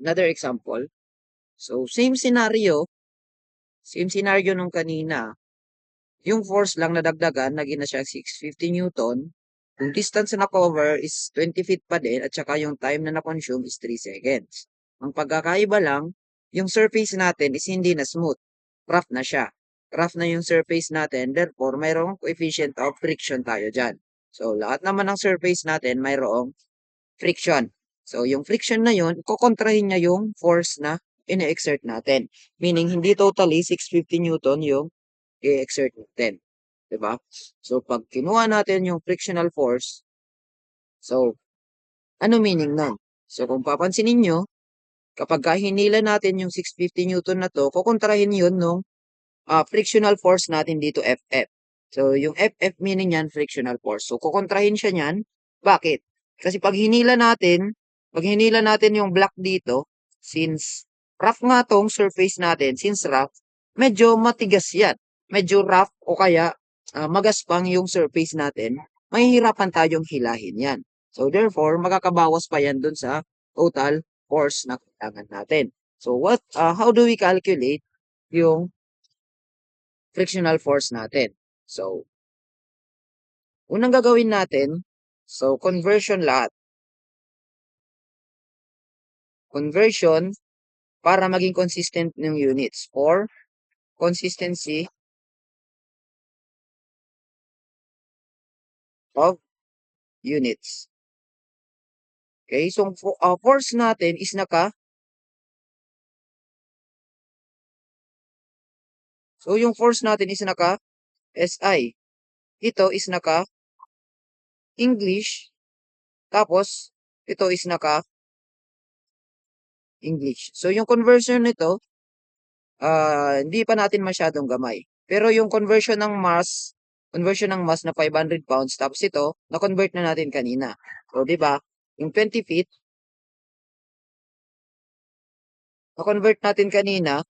another example. So, same scenario nung kanina. Yung force lang nadagdagan, naging na siya 650 Newton. Yung distance na cover is 20 feet pa din at saka yung time na na-consume is 3 seconds. Ang pagkakaiba lang, yung surface natin is hindi na smooth. Rough na siya. Rough na yung surface natin, therefore mayroong coefficient of friction tayo dyan. So, lahat naman ng surface natin mayroong friction. So, yung friction na yun, kukontrahin niya yung force na ine-exert natin. Meaning, hindi totally 650 Newton yung i-exert natin. Diba? So, pag kinuha natin yung frictional force, so, ano meaning nun? So, kung papansinin nyo, kapag hinila natin yung 650 Newton na to, kukontrahin yun nung frictional force natin dito, FF. So, yung FF meaning yan, frictional force. So, kukontrahin siya niyan. Bakit? Kasi pag hinila natin yung block dito, since rough nga tong surface natin, since rough, medyo matigas yan. Medyo rough o kaya magaspang yung surface natin, mahihirapan tayong hilahin yan. So, therefore, makakabawas pa yan dun sa total force na kailangan natin. So, how do we calculate yung frictional force natin? So, unang gagawin natin, so, conversion lahat. Conversion para maging consistent ng units or consistency of units. Okay, so force natin is yung force natin is naka SI. Ito is naka English. Tapos, ito is naka English. So, yung conversion nito, hindi pa natin masyadong gamay. Pero yung conversion ng mass na 500 pounds, tapos ito, na-convert na natin kanina. So, di ba? Yung 20 feet, na-convert natin kanina,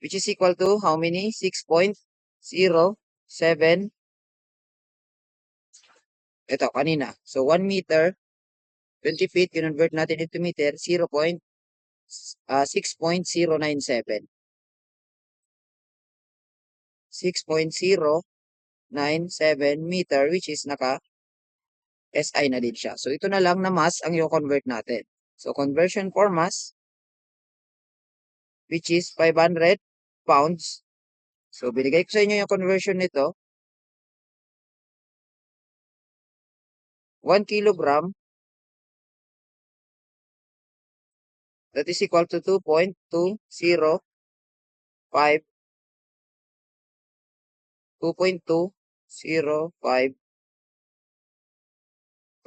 which is equal to how many? 6.07. Ito, kanina. So, 1 meter, 20 feet, convert natin into meter, 6.097. 6.097 meter, which is naka SI na din siya. So, ito na lang na mass ang i-convert natin. So, conversion for mass, which is 500 pounds. So, binigay ko sa inyo yung conversion nito. 1 kilogram, that is equal to 2.205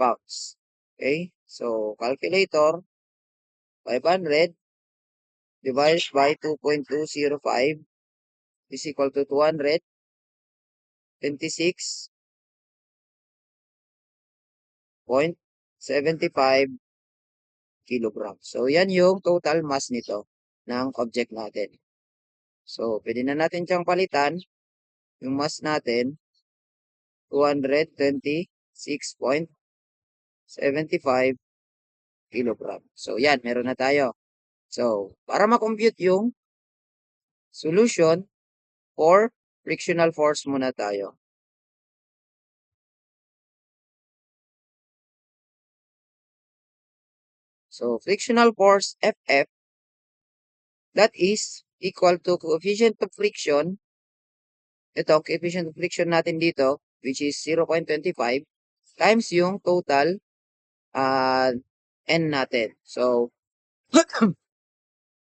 pounds. Okay? So, calculator, 500 divided by 2.205 is equal to 226.75 kilograms. So, yan yung total mass nito ng object natin. So, pwede na natin siyang palitan. Yung mass natin, 226.75 kilograms. So, yan, meron na tayo. So, para ma-compute yung solution for frictional force muna tayo. So, frictional force, FF, that is equal to coefficient of friction. Ito, coefficient of friction natin dito, which is 0.25, times yung total N natin. So,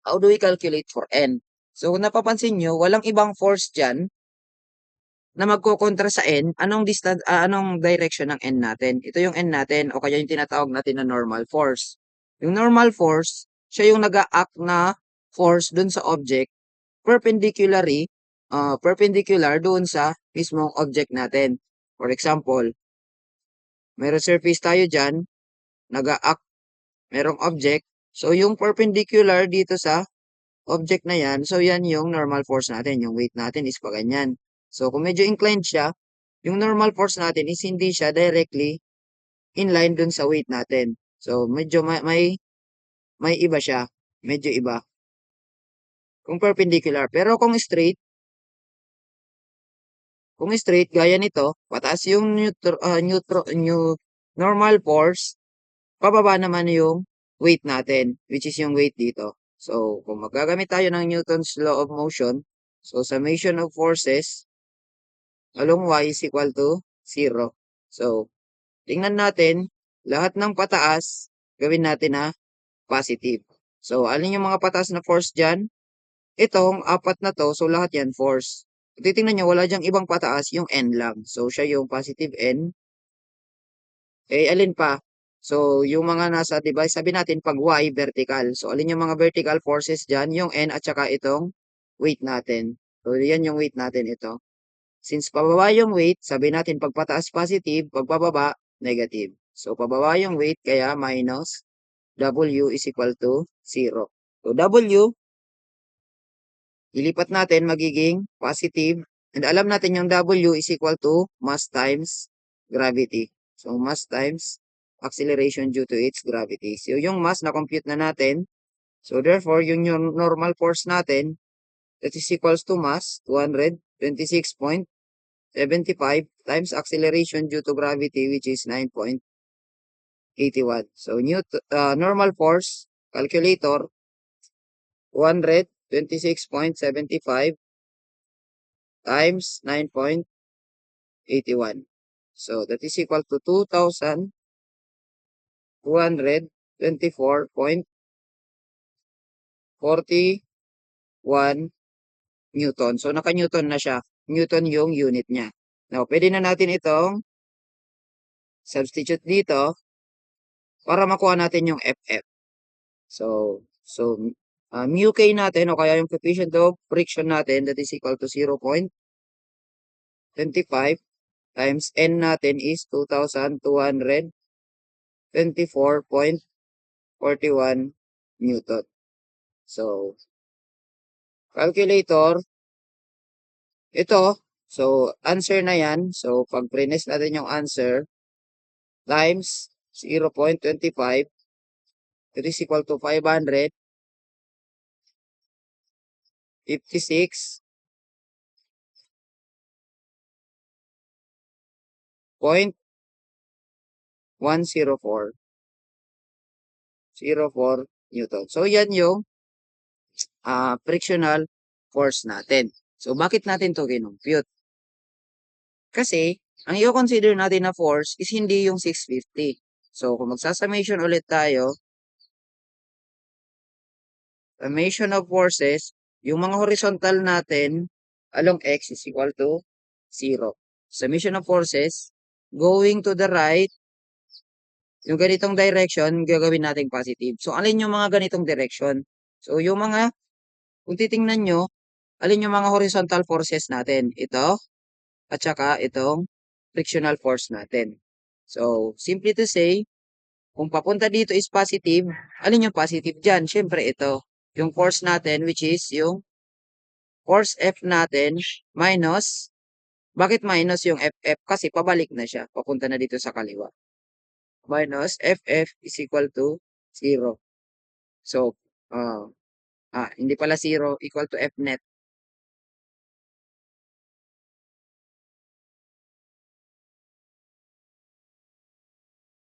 how do we calculate for N? So, kung napapansin nyo, walang ibang force dyan na magkokontra sa N. Anong direction ng N natin? Ito yung N natin o kaya yung tinatawag natin na normal force. Yung normal force, siya yung nag-act na force dun sa object perpendicular doon sa mismong object natin. For example, mayroong surface tayo dyan, nag-act, merong object. So, yung perpendicular dito sa object na yan, so yan yung normal force natin. Yung weight natin is pa ganyan. So, kung medyo inclined siya, yung normal force natin is hindi siya directly inline dun sa weight natin. So, medyo may may iba siya. Medyo iba. Kung perpendicular. Pero kung straight, gaya nito, pataas yung normal force, pababa naman yung weight natin, which is yung weight dito. So, kung magagamit tayo ng Newton's law of motion, so summation of forces along y is equal to 0. So, tingnan natin, lahat ng pataas, gawin natin na positive. So, alin yung mga pataas na force dyan? Itong apat na to, so lahat yan force. Titingnan nyo, wala dyang ibang pataas, yung n lang. So, siya yung positive n. Eh, alin pa? So, yung mga nasa, diba, sabi natin pag y, vertical. So, alin yung mga vertical forces dyan? Yung n at saka itong weight natin. So, yan yung weight natin ito. Since pababa yung weight, sabi natin pag pataas positive, pag pababa, negative. So, pababa yung weight, kaya minus W is equal to 0. So, W, ilipat natin magiging positive. And alam natin yung W is equal to mass times gravity. So, mass times acceleration due to its gravity. So, yung mass na-compute na natin. So, therefore, yung normal force natin, that is equals to mass, 226.75 times acceleration due to gravity, which is 9.81. So, normal force, calculator, 226.75 times 9.81. So, that is equal to 2,224.41 Newton. So, naka-Newton na siya. Newton yung unit niya. Now, pwede na natin itong substitute dito para makuha natin yung FF. So, mu k natin o kaya yung coefficient of friction natin, that is equal to 0.25 times n natin is 2,224.41 Newton. So, calculator, ito, so, answer na yan. So, pag prines natin yung answer, times 0.25, it is equal to 556.104 Newton. So, yan yung frictional force natin. So, bakit natin to kinumpute? Kasi, ang i-consider natin na force is hindi yung 650. So, kung magsasummation ulit tayo, summation of forces, yung mga horizontal natin along x is equal to 0. Summation of forces, going to the right, yung ganitong direction, gagawin natin positive. So, alin yung mga ganitong direction? So, yung mga, kung titingnan nyo, alin yung mga horizontal forces natin? Ito, at saka itong frictional force natin. So, simply to say, kung papunta dito is positive, alin yung positive dyan? Siyempre ito, yung force natin, which is yung force F natin minus, bakit minus yung FF? Kasi pabalik na siya, papunta na dito sa kaliwa. Minus FF is equal to 0. So, hindi pala 0, equal to F net.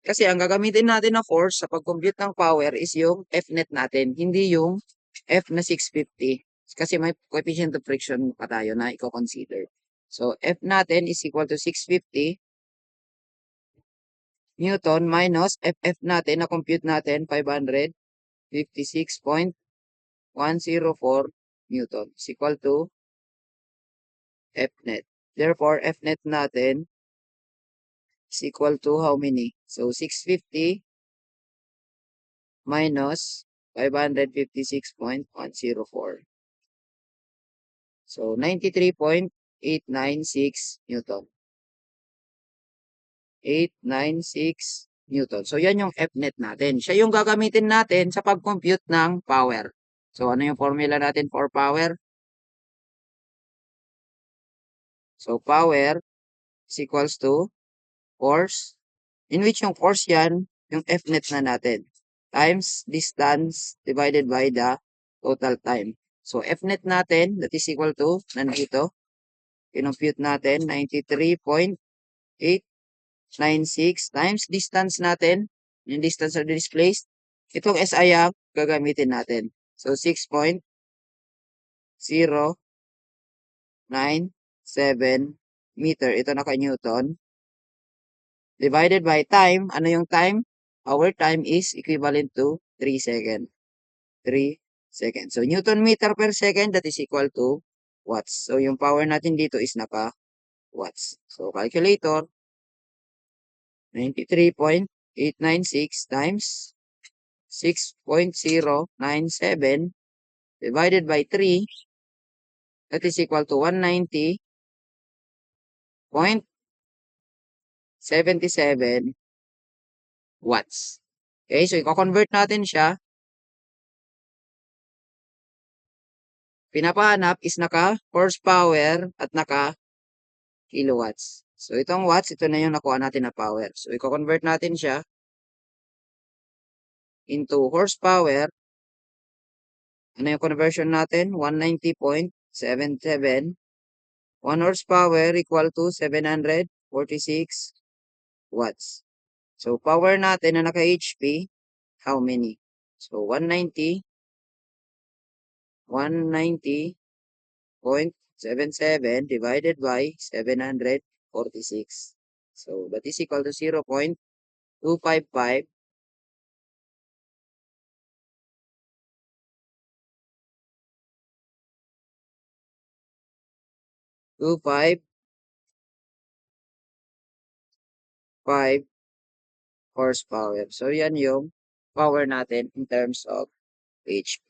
Kasi ang gagamitin natin na force sa pag-compute ng power is yung F net natin, hindi yung F na 650. Kasi may coefficient of friction pa tayo na i-consider. So, F natin is equal to 650 Newton minus FF natin na compute natin 556.104 Newton is equal to F net. Therefore, F net natin is equal to how many? So, 650 minus 556.104. So, 93.896 Newton. 896 Newton. So, yan yung F net natin. Siya yung gagamitin natin sa pag-compute ng power. So, ano yung formula natin for power? So, power is equals to force, in which yung force yan, yung F net na natin. times distance divided by the total time. So, Fnet natin, that is equal to, nandito, kinompute natin, 93.896 times distance natin, yung distance of the displaced, itong SI ang gagamitin natin. So, 6.097 meter. Ito naka-Newton. Divided by time. Ano yung time? Our time is equivalent to 3 seconds. 3 seconds. So, Newton meter per second, that is equal to watts. So, yung power natin dito is naka-watts. So, calculator, 93.896 times 6.097 divided by 3, that is equal to 190.77 watts. Okay, so i-convert natin siya. Pinapahanap is naka horsepower at naka kilowatts. So, itong watts, ito na yung nakuha natin na power. So, i-convert natin siya into horsepower. Ano yung conversion natin? 190.77. 1 horsepower equal to 746 watts. So, power natin na naka-HP, how many? So, 190.77 divided by 746. So, that is equal to 0.255 5 horsepower. So, yan yung power natin in terms of HP.